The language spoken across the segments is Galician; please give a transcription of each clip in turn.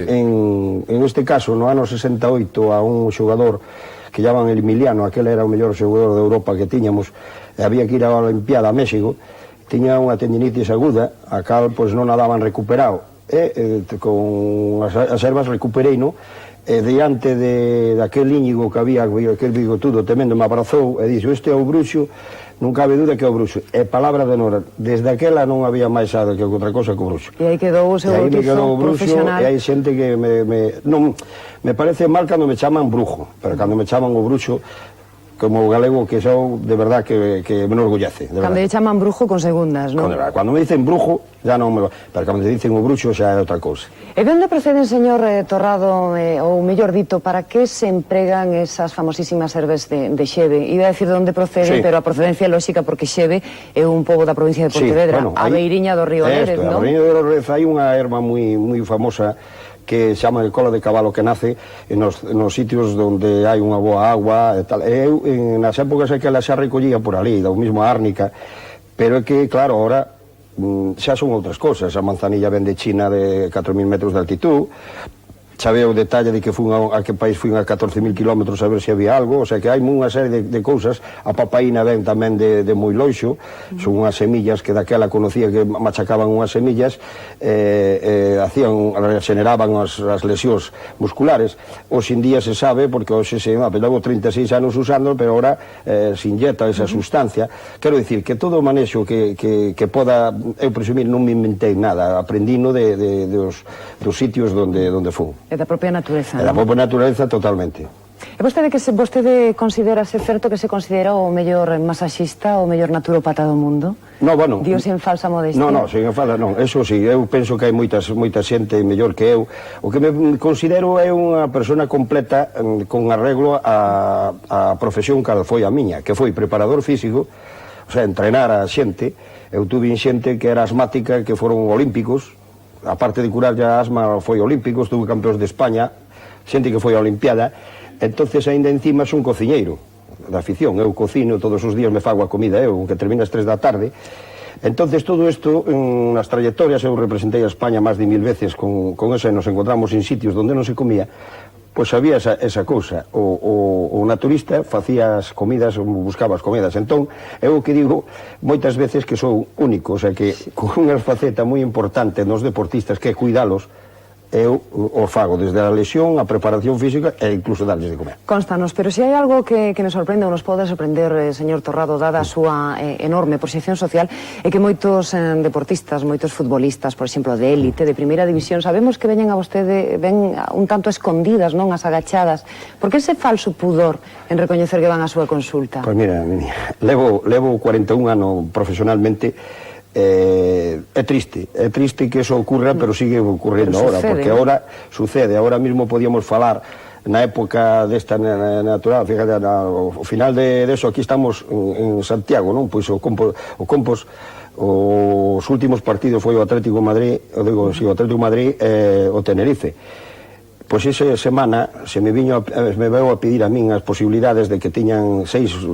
En este caso, no ano 68, a un xogador que llaman el Emiliano, aquel era o mellor xogador de Europa que tiñamos, había que ir á Olimpiada a México, tiña unha tendinitis aguda, a cal pois non a daban recuperado, con as ervas recupereino, diante daquel Íñigo que había, aquel bigotudo tremendo, me abrazou e dixo, este é o bruxo, non cabe duda que é o bruxo, é palabra de honor, desde aquela non había máis nada que outra cosa que o bruxo. E aí quedou o seu bautizo profesional. E hai xente que me parece mal cando me chaman brujo, pero cando me chaman o bruxo, como o galego que sou, de verdad que me enorgullece. Cando lle chaman brujo con segundas, non? Cando me dicen brujo, ya non me va, pero cando me dicen o bruxo xa é outra cousa. E de onde proceden, señor Torrado, ou mellor dito, para que se empregan esas famosísimas herbes de Xeve? Iba a decir de onde proceden, pero a procedencia é lóxica porque Xeve é un pobo da provincia de Pontevedra, a beiriña do río Lérez, non? A beiriña do río Lérez hai unha erva moi famosa que se chama el cola de cabalo, que nace nos sitios onde hai unha boa agua e tal. Eu, nas épocas que ela xa recollía por ali, do mismo Árnica, pero é que, claro, ahora xa son outras cosas. A manzanilla ven de China de 4.000 metros de altitud, xa veo o detalle de que fun a que país fui a 14.000 kilómetros a ver se había algo, o sea que hai unha serie de cousas. A papaína ven tamén de moi loixo, son unhas semillas que daquela conocía que machacaban unhas semillas, xeneraban as lesións musculares. Hoxe en día se sabe, porque hoxe levo 36 anos usando, pero ahora se inyecta esa sustancia. Quero dicir que todo o manexo que poda eu presumir, non me inventei nada, aprendino dos sitios onde fun. É da propia natureza, non? É da propia natureza, totalmente. E vostede considera ser certo que se considera o mellor masaxista, o mellor naturópata do mundo? No, bueno... Dios en falsa modestia? No, sen falsa, non. Eso sí, eu penso que hai moita xente mellor que eu. O que me considero é unha persona completa con arreglo a profesión que foi a miña, que foi preparador físico, o sea, entrenar a xente. Eu tuve xente que era asmática, que foron olímpicos, aparte de curar a asma, foi olímpico, estuve campeóns de España, xente que foi a Olimpiada. Entonces, ainda encima, son cociñeiro da afición, eu cocino todos os días, me fago a comida eu, que termina as 3 da tarde. Entonces, todo isto, nas trayectorias, eu representei a España máis de 1000 veces con ese, nos encontramos en sitios onde non se comía, pois había esa cousa, o naturista facía as comidas, buscaba as comidas. Entón, eu que digo moitas veces que sou único, o sea que con unha faceta moi importante nos deportistas que é cuidalos, eu o fago desde a lesión, a preparación física e incluso darles de comer. Constanos, pero se hai algo que nos sorprende ou nos pode sorprender, señor Torrado, dada a súa enorme proxección social, é que moitos deportistas, moitos futbolistas, por exemplo, de élite, de primeira división, sabemos que veñen a vostede, ven un tanto escondidas, non as agachadas. Por que ese falso pudor en recoñecer que van á súa consulta? Pois mira, levo 41 anos profesionalmente. É triste que eso ocurra, pero sigue ocurriendo ahora, porque ahora sucede. Ahora mismo podíamos falar na época desta natural, fíjate, ao final de eso, aquí estamos en Santiago, non? Pois o Compos, os últimos partidos foi o Atlético Madrid, o Atlético Madrid e o Tenerife. Pois esa semana me veu a pedir a min as posibilidades de que tiñan 6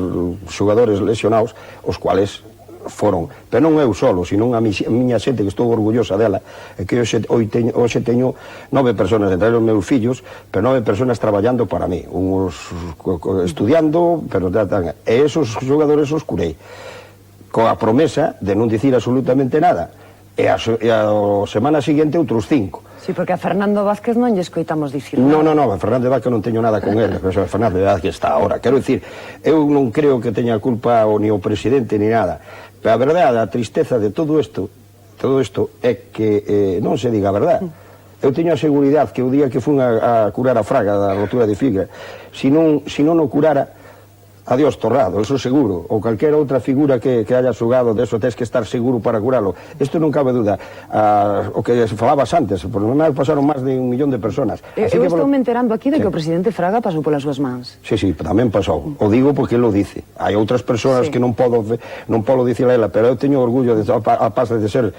xogadores lesionados, os cuales foron, pero non eu solo, sino a miña xente, que estou orgullosa dela, e que hoxe teño 9 personas, entre os meus fillos, pero 9 personas traballando para mí, uns estudiando, pero e esos xogadores os curei, coa promesa de non dicir absolutamente nada, e a semana seguinte outros 5. Sí, porque a Fernando Vázquez non lle escoitamos dicir nada. Non, a Fernando Vázquez non teño nada con ele, pero a Fernando Vázquez está ahora. Quero dicir, eu non creo que teña culpa ni o presidente ni nada. Pero a verdade, a tristeza de todo isto é que non se diga a verdade. Eu teño a seguridade que o día que fun a curar a fraga da rotura de fibra, se non o curara, adiós Torrado, eso seguro, ou calquera outra figura que haya xogado de eso, tens que estar seguro para curalo. Isto non cabe duda. O que falabas antes, por lo menos pasaron máis de 1 millón de personas. Eu estou me enterando aquí de que o presidente Fraga pasou polas súas mans. Sí, tamén pasou. O digo porque lo dice. Hai outras persoas que non podo dicir a ela, pero eu teño orgullo a paz de ser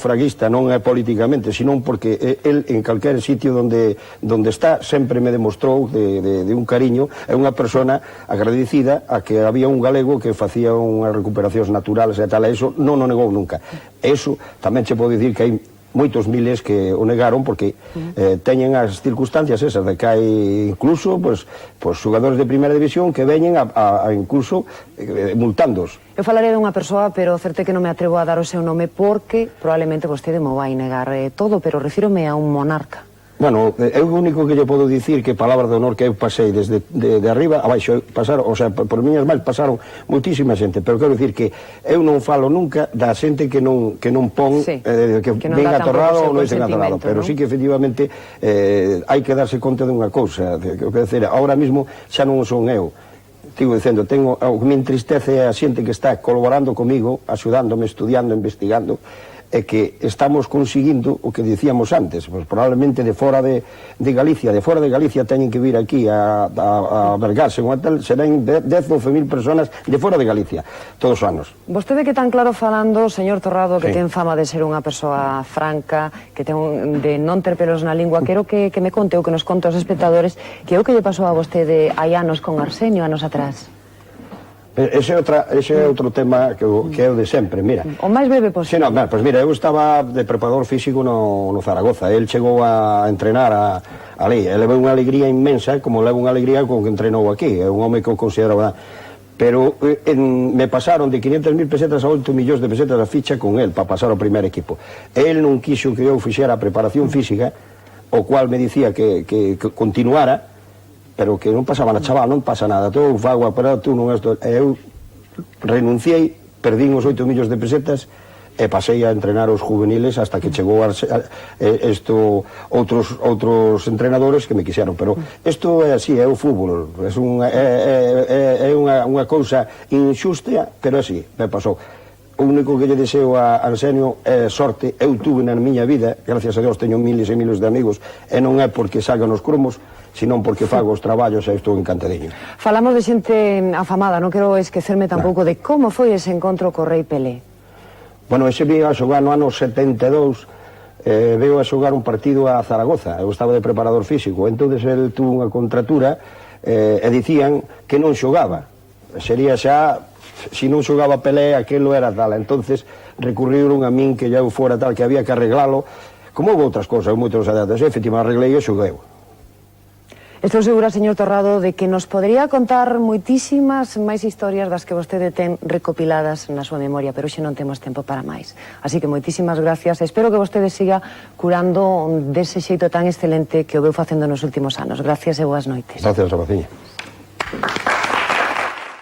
fraguista, non é políticamente, senón porque el en calquer sitio onde está sempre me demostrou de un cariño, é unha persona agradecida a que había un galego que facía unhas recuperacións naturales e tal, e iso non o negou nunca. Eso tamén che podo dicir que hai moitos miles que o negaron porque teñen as circunstancias esas de que hai incluso xogadores de primeira división que veñen a incluso multándos. Eu falaré dunha persoa, pero certe que non me atrevo a dar o seu nome porque probablemente vostede mo vai negar todo, pero refírome a un monarca. Bueno, é o único que lle podo dicir que palabra de honor que eu pasei desde de arriba a baixo, pasaron, o sea, por miñas mãos pasaron moitísima xente, pero quero dicir que eu non falo nunca da xente que non pon que ven atorrado ou non ven atorrado, pero sí que efectivamente hai que darse conta dunha cousa, quero dizer, ahora mismo xa non son eu. Sigo dicendo, o que me entristece é a xente que está colaborando comigo, axudándome, estudiando, investigando, é que estamos conseguindo o que dicíamos antes, pues probablemente de fora de Galicia, teñen que vir aquí a albergarse, serán 10 ou 12.000 personas de fora de Galicia, todos os anos. Vostede que tan claro falando, señor Torrado, que ten fama de ser unha persoa franca, que ten de non ter pelos na lingua, quero que me conte ou que nos conte aos espectadores que é o que lle pasou a vostede hai anos con Arsenio, anos atrás. Ese é outro tema que é o de sempre, mira. O máis breve posible. Pois mira, eu estaba de preparador físico no Zaragoza, el chegou a entrenar ali, e levou unha alegría inmensa, como leva unha alegría con que entrenou aquí, é un home que eu considero, pero me pasaron de 500.000 pesetas a 8 millóns de pesetas a ficha con el, para pasar ao primer equipo. El non quixo que eu fixera a preparación física, o cual me dicía que continuara, pero que non pasaba nada, chaval, non pasa nada, tú fago a parar, tú non esto. Eu renunciei, perdín os 8 millóns de pesetas e pasei a entrenar os juveniles hasta que chegou outros entrenadores que me quixeron, pero isto é así, é o fútbol, é unha cousa inxusta, pero así, me pasou. O único que lle deseo a Arsenio é sorte, eu tuve na miña vida, gracias a Deus teño miles e miles de amigos, e non é porque salgan os cromos, senón porque fago os traballos e estou encantadiño. Falamos de xente afamada, non quero esquecerme tampouco de como foi ese encontro co Rei Pelé. Bueno, ese veo a xogar no ano 72, veo a xogar un partido a Zaragoza, eu estaba de preparador físico, entonces el tuvo unha contratura e dicían que non xogaba, sería xa, se non xogaba Pelé, aquilo era tal, entonces recurriron a min que ya eu fora tal, que había que arreglalo, como houve outras cosas, moitos adetas, efectivamente arreglei e xoguei. Estou segura, señor Torrado, de que nos podería contar moitísimas máis historias das que vostede ten recopiladas na súa memoria, pero hoxe non temos tempo para máis. Así que moitísimas gracias. Espero que vostede siga curando dese xeito tan excelente que o veu facendo nos últimos anos. Gracias e boas noites. Gracias, Rapaciña.